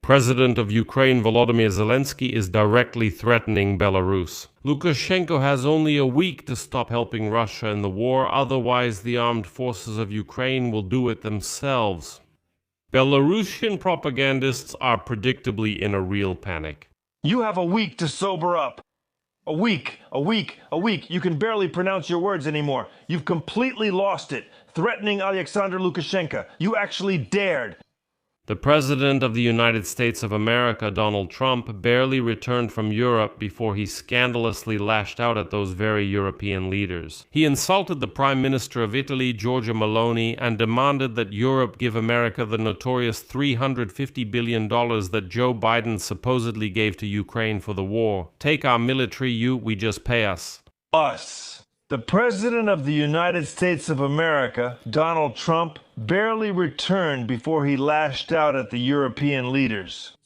President of Ukraine Volodymyr Zelensky is directly threatening Belarus. Lukashenko has only a week to stop helping Russia in the war, otherwise the armed forces of Ukraine will do it themselves. Belarusian propagandists are predictably in a real panic. You have a week to sober up. A week. You can barely pronounce your words anymore. You've completely lost it. Threatening Alexander Lukashenko. You actually dared. The President of the United States of America, Donald Trump, barely returned from Europe before he scandalously lashed out at those very European leaders. He insulted the Prime Minister of Italy, Giorgia Meloni, and demanded that Europe give America the notorious $350 billion that Joe Biden supposedly gave to Ukraine for the war. Take our military, we just pay us. Us. The President of the United States of America, Donald Trump, barely returned before he lashed out at the European leaders.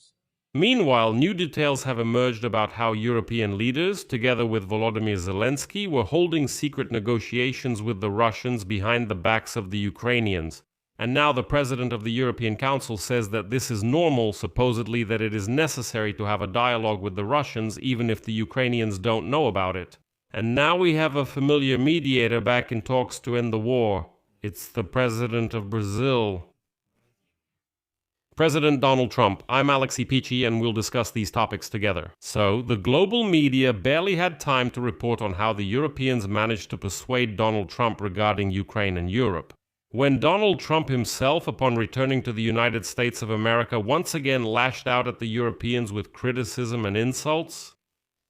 Meanwhile, new details have emerged about how European leaders, together with Volodymyr Zelensky, were holding secret negotiations with the Russians behind the backs of the Ukrainians. And now the President of the European Council says that this is normal, supposedly that it is necessary to have a dialogue with the Russians even if the Ukrainians don't know about it. And now we have a familiar mediator back in talks to end the war. It's the President of Brazil. President Donald Trump. I'm Alexei Pichi, and we'll discuss these topics together. So, the global media barely had time to report on how the Europeans managed to persuade Donald Trump regarding Ukraine and Europe. When Donald Trump himself, upon returning to the United States of America, once again lashed out at the Europeans with criticism and insults.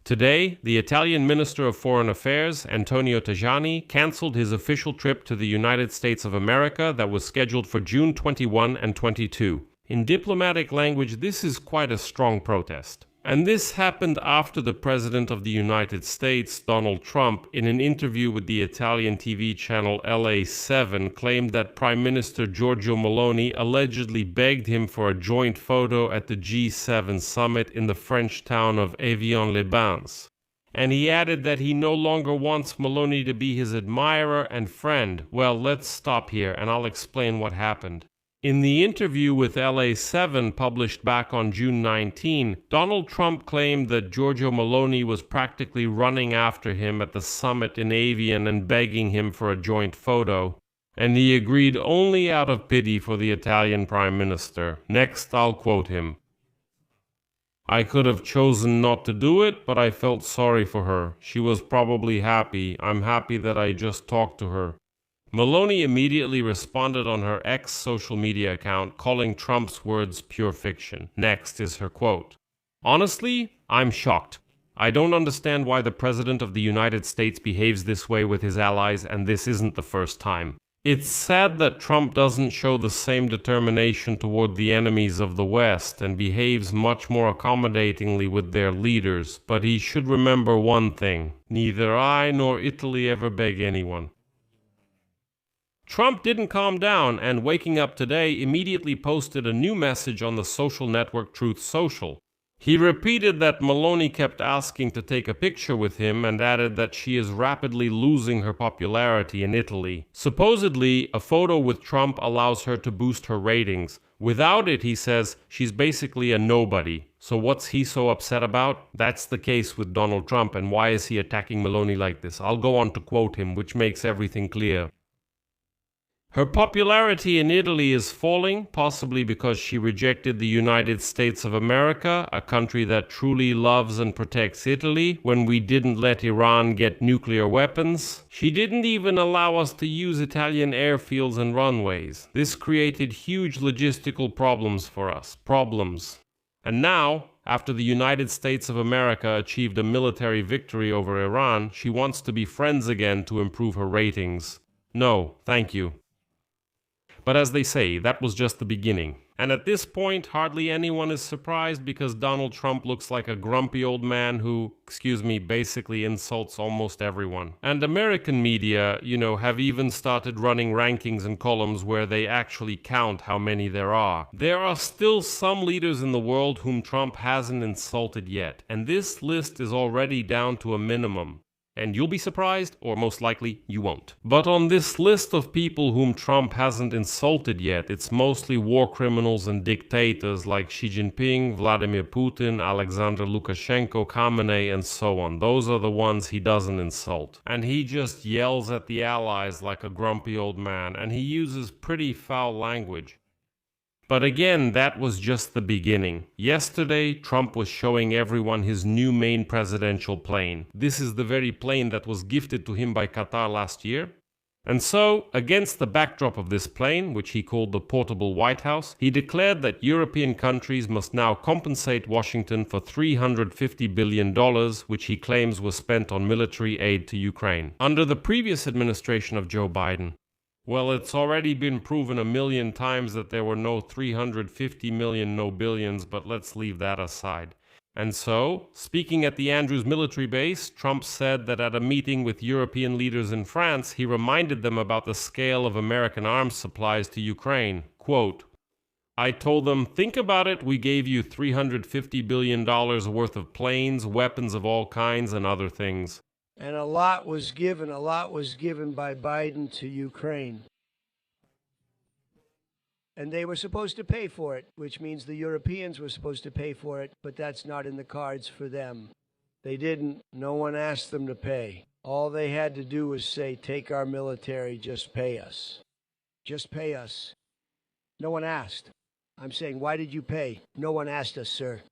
Today, the Italian Minister of Foreign Affairs, Antonio Tajani, cancelled his official trip to the United States of America that was scheduled for June 21 and 22. In diplomatic language, this is quite a strong protest. And this happened after the President of the United States, Donald Trump, in an interview with the Italian TV channel LA7, claimed that Prime Minister Giorgia Meloni allegedly begged him for a joint photo at the G7 summit in the French town of Evian-les-Bains. And he added that he no longer wants Meloni to be his admirer and friend. Well, let's stop here and I'll explain what happened. In the interview with LA7 published back on June 19, Donald Trump claimed that Giorgia Meloni was practically running after him at the summit in Evian and begging him for a joint photo, and he agreed only out of pity for the Italian Prime Minister. Next, I'll quote him. "I could have chosen not to do it, but I felt sorry for her. She was probably happy. I'm happy that I just talked to her." Meloni immediately responded on her X social media account, calling Trump's words pure fiction. Next is her quote. "Honestly, I'm shocked. I don't understand why the President of the United States behaves this way with his allies, and this isn't the first time. It's sad that Trump doesn't show the same determination toward the enemies of the West and behaves much more accommodatingly with their leaders, but he should remember one thing. Neither I nor Italy ever beg anyone." Trump didn't calm down and, waking up today, immediately posted a new message on the social network Truth Social. He repeated that Meloni kept asking to take a picture with him and added that she is rapidly losing her popularity in Italy. Supposedly, a photo with Trump allows her to boost her ratings. Without it, he says, she's basically a nobody. So what's he so upset about? That's the case with Donald Trump, and why is he attacking Meloni like this? I'll go on to quote him, which makes everything clear. Her popularity in Italy is falling, possibly because she rejected the United States of America, a country that truly loves and protects Italy, when we didn't let Iran get nuclear weapons. She didn't even allow us to use Italian airfields and runways. This created huge logistical problems for us. And now, after the United States of America achieved a military victory over Iran, she wants to be friends again to improve her ratings. No, thank you. But as they say, that was just the beginning. And at this point, hardly anyone is surprised because Donald Trump looks like a grumpy old man who, basically insults almost everyone. And American media, have even started running rankings and columns where they actually count how many there are. There are still some leaders in the world whom Trump hasn't insulted yet, and this list is already down to a minimum. And you'll be surprised, or most likely you won't. But on this list of people whom Trump hasn't insulted yet, it's mostly war criminals and dictators like Xi Jinping, Vladimir Putin, Alexander Lukashenko, Khamenei, and so on. Those are the ones he doesn't insult. And he just yells at the allies like a grumpy old man, and he uses pretty foul language. But again, that was just the beginning. Yesterday, Trump was showing everyone his new main presidential plane. This is the very plane that was gifted to him by Qatar last year. And so, against the backdrop of this plane, which he called the portable White House, he declared that European countries must now compensate Washington for $350 billion, which he claims was spent on military aid to Ukraine. Under the previous administration of Joe Biden, well, it's already been proven a million times that there were no 350 million, no billions, but let's leave that aside. And so, speaking at the Andrews military base, Trump said that at a meeting with European leaders in France, he reminded them about the scale of American arms supplies to Ukraine. Quote, I told them, think about it, we gave you $350 billion worth of planes, weapons of all kinds, and other things. And a lot was given by Biden to Ukraine. And they were supposed to pay for it, which means the Europeans were supposed to pay for it, but that's not in the cards for them. They didn't. No one asked them to pay. All they had to do was say, take our military, just pay us. Just pay us. No one asked. I'm saying, why did you pay? No one asked us, sir.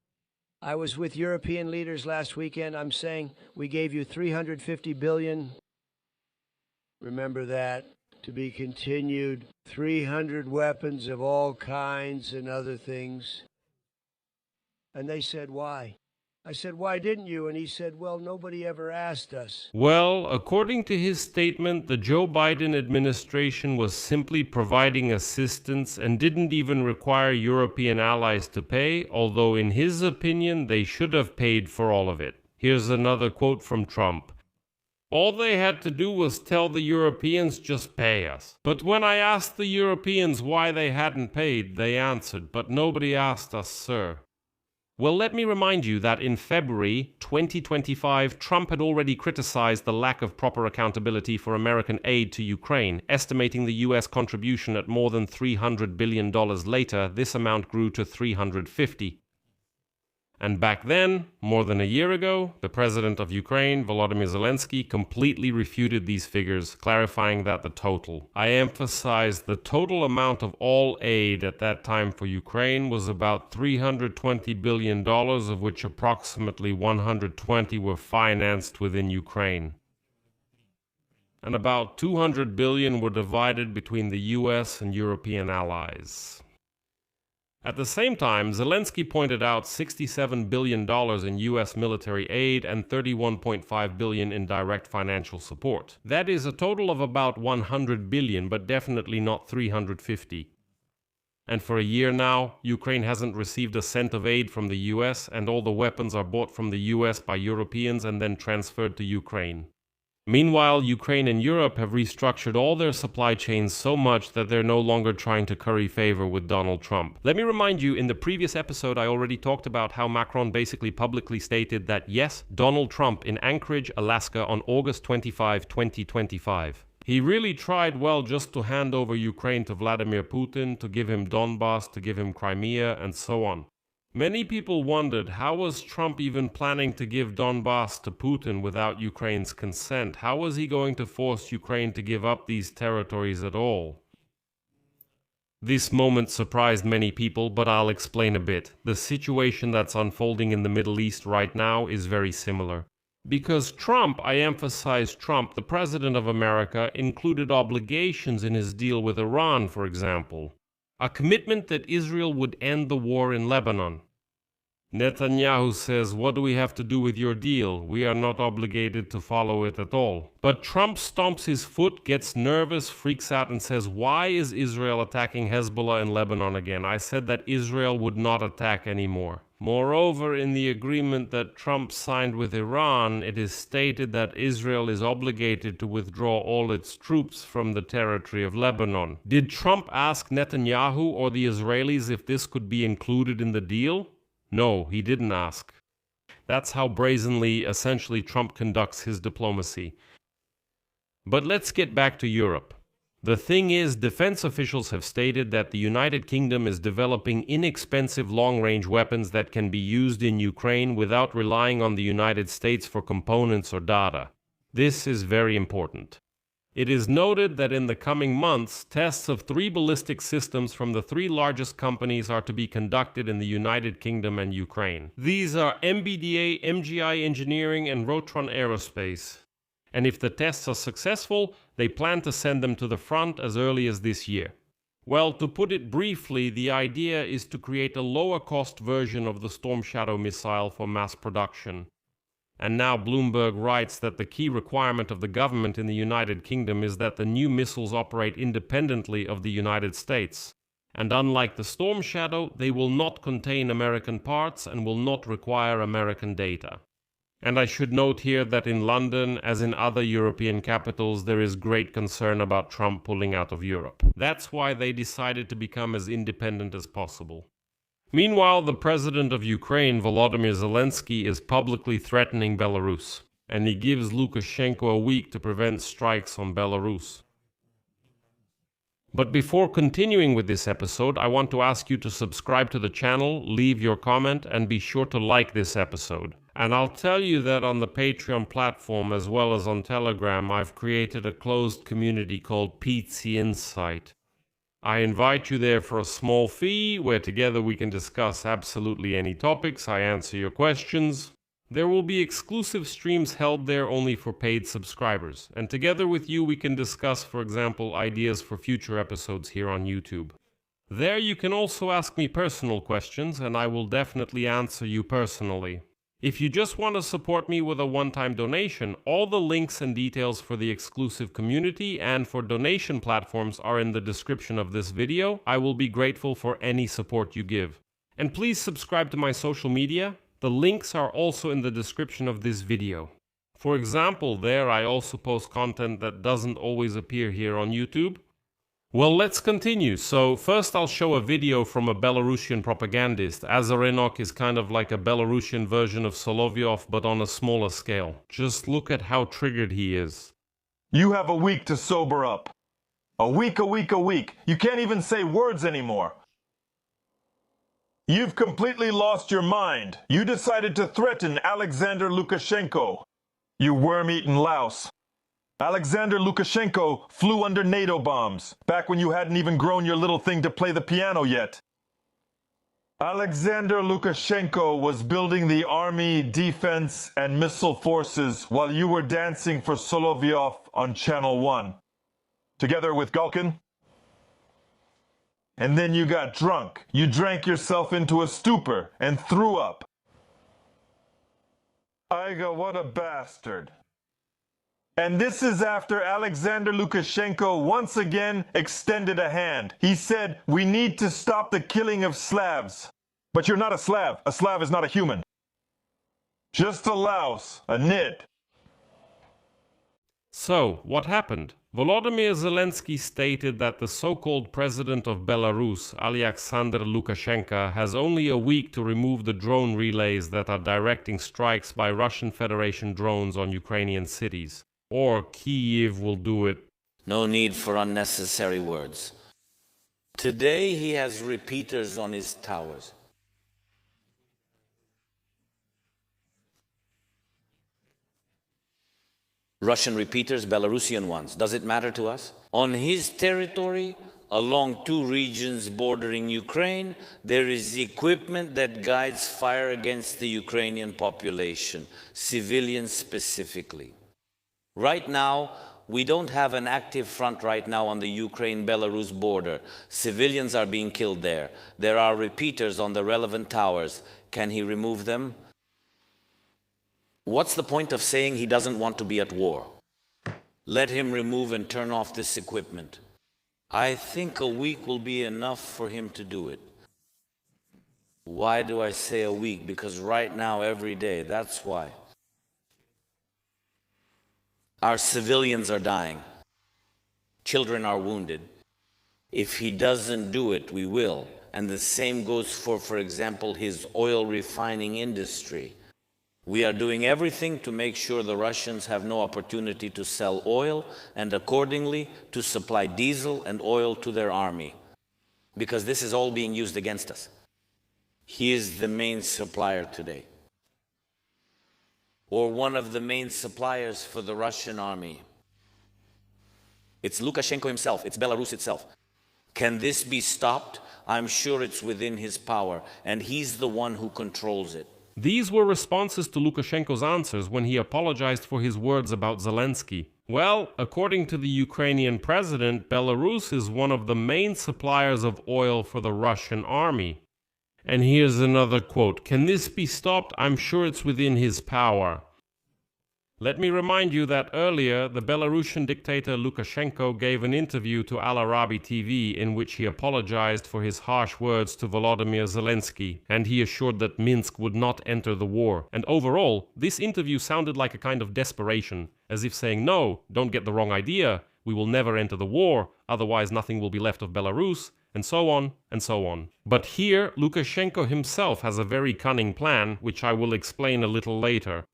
I was with European leaders last weekend. I'm saying we gave you $350 billion. Remember that. To be continued. 300 weapons of all kinds and other things. And they said, why? I said, why didn't you? And he said, well, nobody ever asked us. Well, according to his statement, the Joe Biden administration was simply providing assistance and didn't even require European allies to pay, although in his opinion, they should have paid for all of it. Here's another quote from Trump. All they had to do was tell the Europeans, just pay us. But when I asked the Europeans why they hadn't paid, they answered, but nobody asked us, sir. Well, let me remind you that in February 2025, Trump had already criticized the lack of proper accountability for American aid to Ukraine, estimating the U.S. contribution at more than $300 billion later. This amount grew to $350. And back then, more than a year ago, the president of Ukraine, Volodymyr Zelensky, completely refuted these figures, clarifying that I emphasize the total amount of all aid at that time for Ukraine was about $320 billion, of which approximately 120 were financed within Ukraine. And about 200 billion were divided between the US and European allies. At the same time, Zelensky pointed out $67 billion in U.S. military aid and $31.5 billion in direct financial support. That is a total of about $100 billion, but definitely not $350. And for a year now, Ukraine hasn't received a cent of aid from the U.S., and all the weapons are bought from the U.S. by Europeans and then transferred to Ukraine. Meanwhile, Ukraine and Europe have restructured all their supply chains so much that they're no longer trying to curry favor with Donald Trump. Let me remind you, in the previous episode I already talked about how Macron basically publicly stated that yes, Donald Trump in Anchorage, Alaska on August 25, 2025. He really tried well just to hand over Ukraine to Vladimir Putin, to give him Donbass, to give him Crimea, and so on. Many people wondered, how was Trump even planning to give Donbass to Putin without Ukraine's consent? How was he going to force Ukraine to give up these territories at all? This moment surprised many people, but I'll explain a bit. The situation that's unfolding in the Middle East right now is very similar. Because Trump, I emphasize Trump, the President of America, included obligations in his deal with Iran, for example. A commitment that Israel would end the war in Lebanon. Netanyahu says, what do we have to do with your deal? We are not obligated to follow it at all. But Trump stomps his foot, gets nervous, freaks out and says, why is Israel attacking Hezbollah in Lebanon again? I said that Israel would not attack anymore. Moreover, in the agreement that Trump signed with Iran, it is stated that Israel is obligated to withdraw all its troops from the territory of Lebanon. Did Trump ask Netanyahu or the Israelis if this could be included in the deal? No, he didn't ask. That's how brazenly, essentially, Trump conducts his diplomacy. But let's get back to Europe. The thing is, defense officials have stated that the United Kingdom is developing inexpensive long-range weapons that can be used in Ukraine without relying on the United States for components or data. This is very important. It is noted that in the coming months, tests of 3 ballistic systems from the 3 largest companies are to be conducted in the United Kingdom and Ukraine. These are MBDA, MGI Engineering, and Rotron Aerospace. And if the tests are successful, they plan to send them to the front as early as this year. Well, to put it briefly, the idea is to create a lower-cost version of the Storm Shadow missile for mass production. And now Bloomberg writes that the key requirement of the government in the United Kingdom is that the new missiles operate independently of the United States. And unlike the Storm Shadow, they will not contain American parts and will not require American data. And I should note here that in London, as in other European capitals, there is great concern about Trump pulling out of Europe. That's why they decided to become as independent as possible. Meanwhile, the president of Ukraine, Volodymyr Zelensky, is publicly threatening Belarus, and he gives Lukashenko a week to prevent strikes on Belarus. But before continuing with this episode, I want to ask you to subscribe to the channel, leave your comment, and be sure to like this episode. And I'll tell you that on the Patreon platform as well as on Telegram, I've created a closed community called Pizzi Insight. I invite you there for a small fee, where together we can discuss absolutely any topics, I answer your questions. There will be exclusive streams held there only for paid subscribers, and together with you we can discuss, for example, ideas for future episodes here on YouTube. There you can also ask me personal questions, and I will definitely answer you personally. If you just want to support me with a one-time donation, all the links and details for the exclusive community and for donation platforms are in the description of this video. I will be grateful for any support you give. And please subscribe to my social media. The links are also in the description of this video. For example, there I also post content that doesn't always appear here on YouTube. Well, let's continue. So first I'll show a video from a Belarusian propagandist. Azarenok is kind of like a Belarusian version of Solovyov, but on a smaller scale. Just look at how triggered he is. You have a week to sober up. A week. You can't even say words anymore. You've completely lost your mind. You decided to threaten Alexander Lukashenko. You worm-eaten louse. Alexander Lukashenko flew under NATO bombs, back when you hadn't even grown your little thing to play the piano yet. Alexander Lukashenko was building the army, defense, and missile forces while you were dancing for Solovyov on Channel 1. Together with Galkin. And then you got drunk. You drank yourself into a stupor and threw up. Aiga, what a bastard. And this is after Alexander Lukashenko once again extended a hand. He said, we need to stop the killing of Slavs. But you're not a Slav. A Slav is not a human. Just a louse, a nit. So, what happened? Volodymyr Zelensky stated that the so-called president of Belarus, Alexander Lukashenko, has only a week to remove the drone relays that are directing strikes by Russian Federation drones on Ukrainian cities. Or Kyiv will do it. No need for unnecessary words. Today he has repeaters on his towers. Russian repeaters, Belarusian ones. Does it matter to us? On his territory, along 2 regions bordering Ukraine, there is equipment that guides fire against the Ukrainian population, civilians specifically. Right now, we don't have an active front right now on the Ukraine-Belarus border. Civilians are being killed there. There are repeaters on the relevant towers. Can he remove them? What's the point of saying he doesn't want to be at war? Let him remove and turn off this equipment. I think a week will be enough for him to do it. Why do I say a week? Because right now, every day, that's why. Our civilians are dying. Children are wounded. If he doesn't do it, we will. And the same goes for example, his oil refining industry. We are doing everything to make sure the Russians have no opportunity to sell oil and accordingly to supply diesel and oil to their army, because this is all being used against us. He is the main supplier today, or one of the main suppliers for the Russian army. It's Lukashenko himself, it's Belarus itself. Can this be stopped? I'm sure it's within his power, and he's the one who controls it. These were responses to Lukashenko's answers when he apologized for his words about Zelensky. Well, according to the Ukrainian president, Belarus is one of the main suppliers of oil for the Russian army. And here's another quote. Can this be stopped? I'm sure it's within his power. Let me remind you that earlier, the Belarusian dictator Lukashenko gave an interview to Al Arabi TV in which he apologized for his harsh words to Volodymyr Zelensky, and he assured that Minsk would not enter the war. And overall, this interview sounded like a kind of desperation, as if saying, no, don't get the wrong idea, we will never enter the war, otherwise nothing will be left of Belarus, and so on, and so on. But here, Lukashenko himself has a very cunning plan, which I will explain a little later.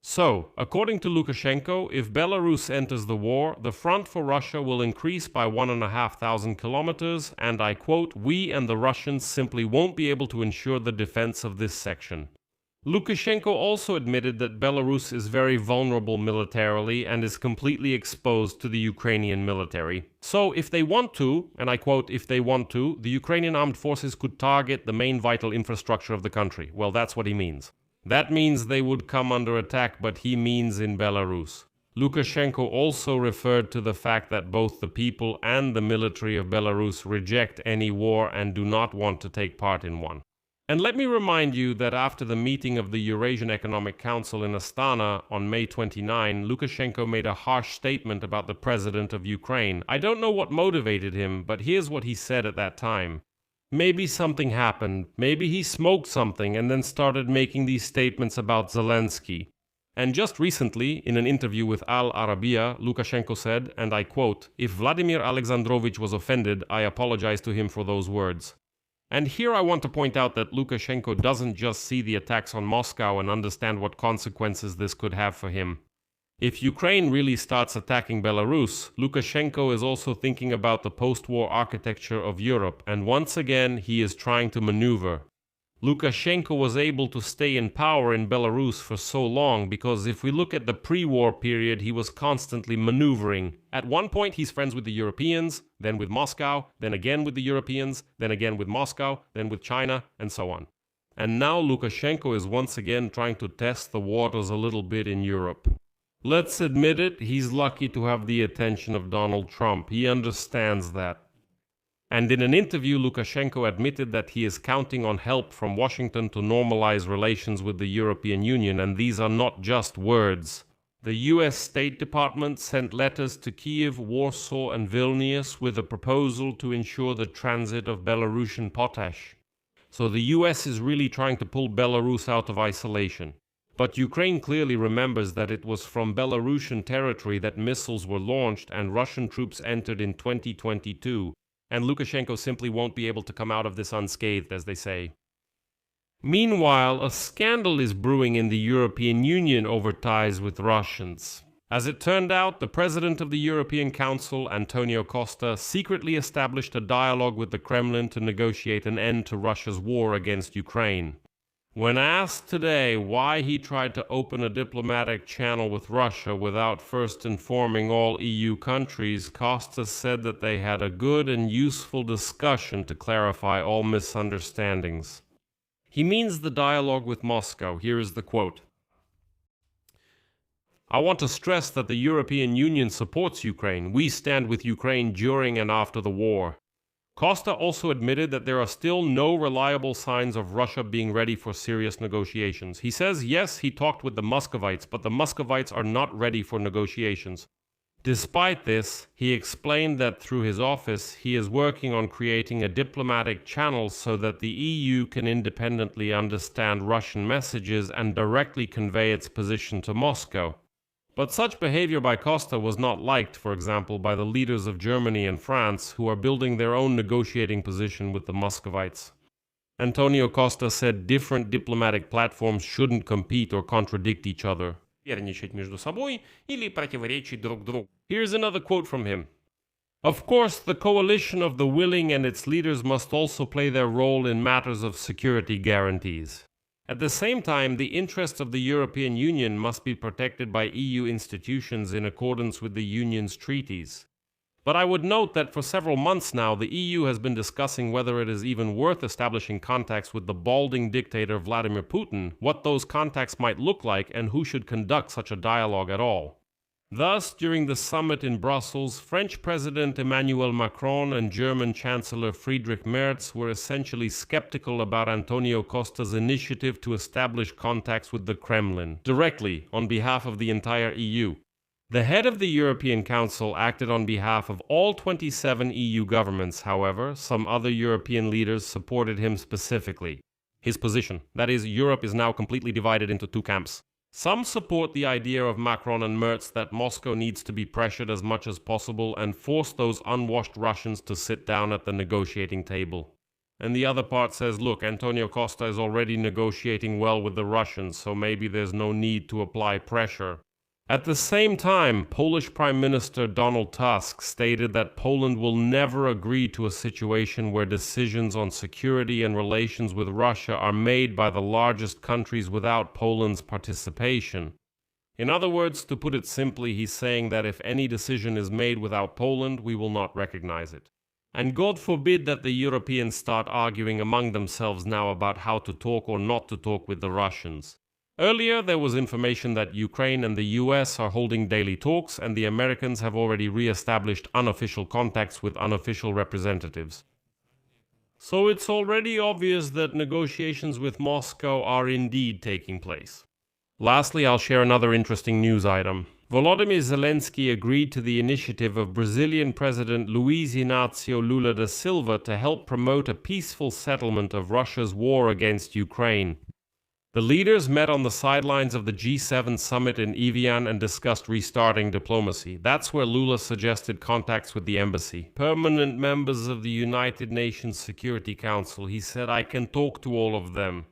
So, according to Lukashenko, if Belarus enters the war, the front for Russia will increase by 1,500 kilometers, and I quote, we and the Russians simply won't be able to ensure the defense of this section. Lukashenko also admitted that Belarus is very vulnerable militarily and is completely exposed to the Ukrainian military. So, if they want to, and I quote, if they want to, the Ukrainian armed forces could target the main vital infrastructure of the country. Well, that's what he means. That means they would come under attack, but he means in Belarus. Lukashenko also referred to the fact that both the people and the military of Belarus reject any war and do not want to take part in one. And let me remind you that after the meeting of the Eurasian Economic Council in Astana on May 29, Lukashenko made a harsh statement about the president of Ukraine. I don't know what motivated him, but here's what he said at that time. Maybe something happened, maybe he smoked something and then started making these statements about Zelensky. And just recently, in an interview with Al Arabiya, Lukashenko said, and I quote, if Vladimir Alexandrovich was offended, I apologize to him for those words. And here I want to point out that Lukashenko doesn't just see the attacks on Moscow and understand what consequences this could have for him. If Ukraine really starts attacking Belarus, Lukashenko is also thinking about the post-war architecture of Europe, and once again he is trying to maneuver. Lukashenko was able to stay in power in Belarus for so long because if we look at the pre-war period, he was constantly maneuvering. At one point he's friends with the Europeans, then with Moscow, then again with the Europeans, then again with Moscow, then with China, and so on. And now Lukashenko is once again trying to test the waters a little bit in Europe. Let's admit it, he's lucky to have the attention of Donald Trump. He understands that. And in an interview, Lukashenko admitted that he is counting on help from Washington to normalize relations with the European Union, and these are not just words. The US State Department sent letters to Kiev, Warsaw, and Vilnius with a proposal to ensure the transit of Belarusian potash. So the US is really trying to pull Belarus out of isolation. But Ukraine clearly remembers that it was from Belarusian territory that missiles were launched and Russian troops entered in 2022, and Lukashenko simply won't be able to come out of this unscathed, as they say. Meanwhile, a scandal is brewing in the European Union over ties with Russians. As it turned out, the president of the European Council, Antonio Costa, secretly established a dialogue with the Kremlin to negotiate an end to Russia's war against Ukraine. When asked today why he tried to open a diplomatic channel with Russia without first informing all EU countries, Costa said that they had a good and useful discussion to clarify all misunderstandings. He means the dialogue with Moscow. Here is the quote. I want to stress that the European Union supports Ukraine. We stand with Ukraine during and after the war. Costa also admitted that there are still no reliable signs of Russia being ready for serious negotiations. He says, yes, he talked with the Muscovites, but the Muscovites are not ready for negotiations. Despite this, he explained that through his office, he is working on creating a diplomatic channel so that the EU can independently understand Russian messages and directly convey its position to Moscow. But such behavior by Costa was not liked, for example, by the leaders of Germany and France, who are building their own negotiating position with the Muscovites. Antonio Costa said different diplomatic platforms shouldn't compete or contradict each other. Соперничать между собой или противоречить друг другу. Here's another quote from him. Of course, the coalition of the willing and its leaders must also play their role in matters of security guarantees. At the same time, the interests of the European Union must be protected by EU institutions in accordance with the Union's treaties. But I would note that for several months now, the EU has been discussing whether it is even worth establishing contacts with the balding dictator Vladimir Putin, what those contacts might look like, and who should conduct such a dialogue at all. Thus, during the summit in Brussels, French President Emmanuel Macron and German Chancellor Friedrich Merz were essentially skeptical about Antonio Costa's initiative to establish contacts with the Kremlin, directly, on behalf of the entire EU. The head of the European Council acted on behalf of all 27 EU governments, however. Some other European leaders supported him specifically. His position, that is, Europe is now completely divided into two camps. Some support the idea of Macron and Merz that Moscow needs to be pressured as much as possible and force those unwashed Russians to sit down at the negotiating table. And the other part says, look, Antonio Costa is already negotiating well with the Russians, so maybe there's no need to apply pressure. At the same time, Polish Prime Minister Donald Tusk stated that Poland will never agree to a situation where decisions on security and relations with Russia are made by the largest countries without Poland's participation. In other words, to put it simply, he's saying that if any decision is made without Poland, we will not recognize it. And God forbid that the Europeans start arguing among themselves now about how to talk or not to talk with the Russians. Earlier, there was information that Ukraine and the US are holding daily talks, and the Americans have already re-established unofficial contacts with unofficial representatives. So it's already obvious that negotiations with Moscow are indeed taking place. Lastly, I'll share another interesting news item. Volodymyr Zelensky agreed to the initiative of Brazilian President Luiz Inácio Lula da Silva to help promote a peaceful settlement of Russia's war against Ukraine. The leaders met on the sidelines of the G7 summit in Evian and discussed restarting diplomacy. That's where Lula suggested contacts with the embassy. Permanent members of the United Nations Security Council, he said, I can talk to all of them.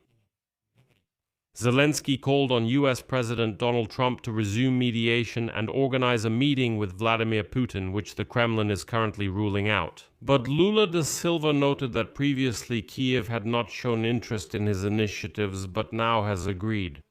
Zelensky called on US President Donald Trump to resume mediation and organize a meeting with Vladimir Putin, which the Kremlin is currently ruling out. But Lula da Silva noted that previously Kiev had not shown interest in his initiatives, but now has agreed.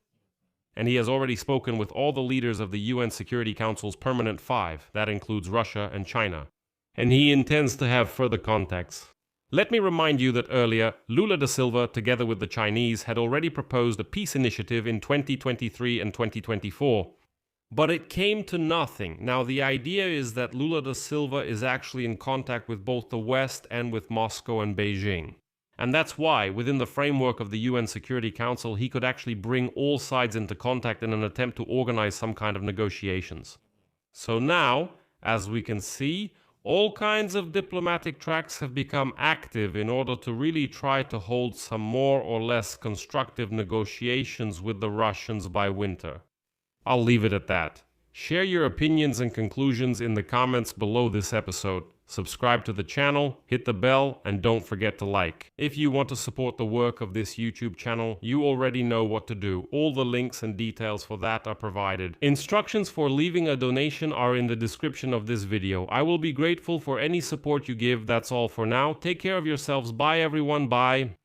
And he has already spoken with all the leaders of the UN Security Council's Permanent Five, that includes Russia and China. And he intends to have further contacts. Let me remind you that earlier, Lula da Silva, together with the Chinese, had already proposed a peace initiative in 2023 and 2024. But it came to nothing. Now, the idea is that Lula da Silva is actually in contact with both the West and with Moscow and Beijing. And that's why, within the framework of the UN Security Council, he could actually bring all sides into contact in an attempt to organize some kind of negotiations. So now, as we can see, all kinds of diplomatic tracks have become active in order to really try to hold some more or less constructive negotiations with the Russians by winter. I'll leave it at that. Share your opinions and conclusions in the comments below this episode. Subscribe to the channel, hit the bell, and don't forget to like. If you want to support the work of this YouTube channel, you already know what to do. All the links and details for that are provided. Instructions for leaving a donation are in the description of this video. I will be grateful for any support you give. That's all for now. Take care of yourselves. Bye everyone. Bye.